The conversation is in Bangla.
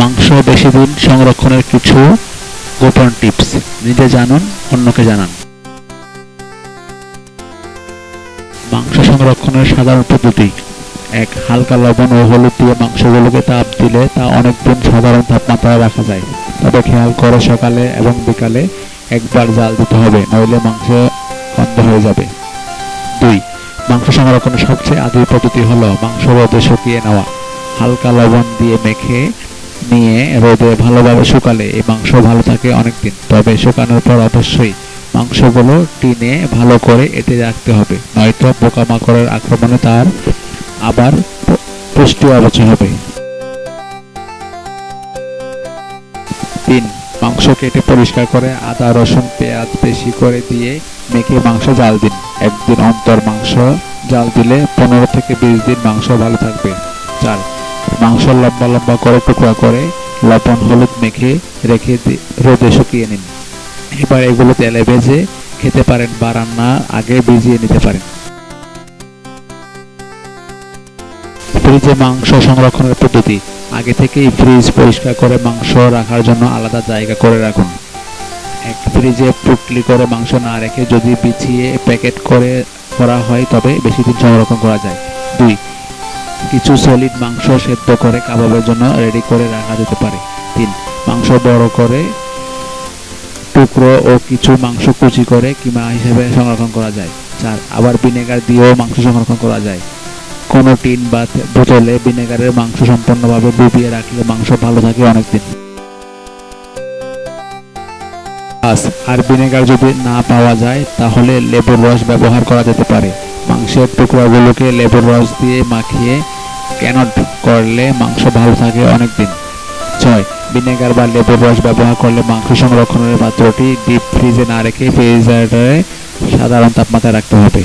মাংস বেশি দিন সংরক্ষণের কিছু গোপন টিপস নিজে জানুন, অন্যকে জানান। মাংস সংরক্ষণের সাধারণ পদ্ধতি: ১. হালকা লবণ ও হলুদ দিয়ে মাংসগুলোকে তাপ দিলে তা অনেক দিন সাধারণ তাপমাত্রায় রাখা যায়। তবে খেয়াল করে সকালে এবং বিকালে একবার জাল দিতে হবে, নইলে মাংস গন্ধ হয়ে যাবে। ২. মাংস সংরক্ষণের সবচেয়ে আদিম পদ্ধতি হলো মাংস রোদে শুকিয়ে নেওয়া। হালকা লবণ দিয়ে মেখে নিয়ে রোদে ভালোভাবে শুকালে এই মাংস ভালো থাকে অনেকদিন। তবে শুকানোর পর অবশ্যই মাংসগুলো টিনে ভালো করে এঁটে রাখতে হবে, নয়তো পোকামাকড়ের আক্রমণে তার আবার পুষ্টি অপচয় হবে। ৩. মাংস কেটে পরিষ্কার করে আদা রসুন পেঁয়াজ বেশি করে দিয়ে মেখে মাংস জাল দিন। একদিন অন্তর মাংস জাল দিলে 15 থেকে 20 দিন মাংস ভালো থাকবে। 4. মাংস লম্বা লম্বা করে টুকরা করে লবণ হলুদ মেখে রেখে রোদে শুকিয়ে নিন। এবার এগুলো তেলে ভেজে খেতে পারেন বা রান্নার আগে ভিজিয়ে নিতে পারেন। ফ্রিজে মাংস সংরক্ষণের পদ্ধতি: আগে থেকেই ফ্রিজ পরিষ্কার করে মাংস রাখার জন্য আলাদা জায়গা করে রাখুন। ফ্রিজে পুটলি করে মাংস না রেখে যদি বিছিয়ে প্যাকেট করা হয় তবে বেশি দিন সংরক্ষণ করা যায়। 2. কিছু সলিড মাংস সেদ্ধ করে কাবাবের জন্য রেডি করে রাখা যেতে পারে। 3. মাংস বড় করে টুকরো ও কিছু মাংস কুচি করে কিমা হিসেবে সংরক্ষণ করা যায়। 4. আবার ভিনেগার দিয়েও মাংস সংরক্ষণ করা যায়। কোনো টিন বা বোতলে ভিনেগারের মাংস সম্পূর্ণভাবে ডুবিয়ে রাখলে মাংস ভালো থাকে অনেকদিন। আর ভিনেগার যদি না পাওয়া যায় তাহলে লেবুর রস ব্যবহার করা যেতে পারে। মাংসের টুকরাগুলোকে লেবুর রস দিয়ে মাখিয়ে ক্যানড করলে মাংস ভালো থাকে অনেকদিন। 6. ভিনেগার বা লেবুর রস ব্যবহার করলে মাংস সংরক্ষণের পাত্রটি ডিপ ফ্রিজে না রেখে ফ্রিজারে সাধারণ তাপমাত্রায় রাখতে হবে।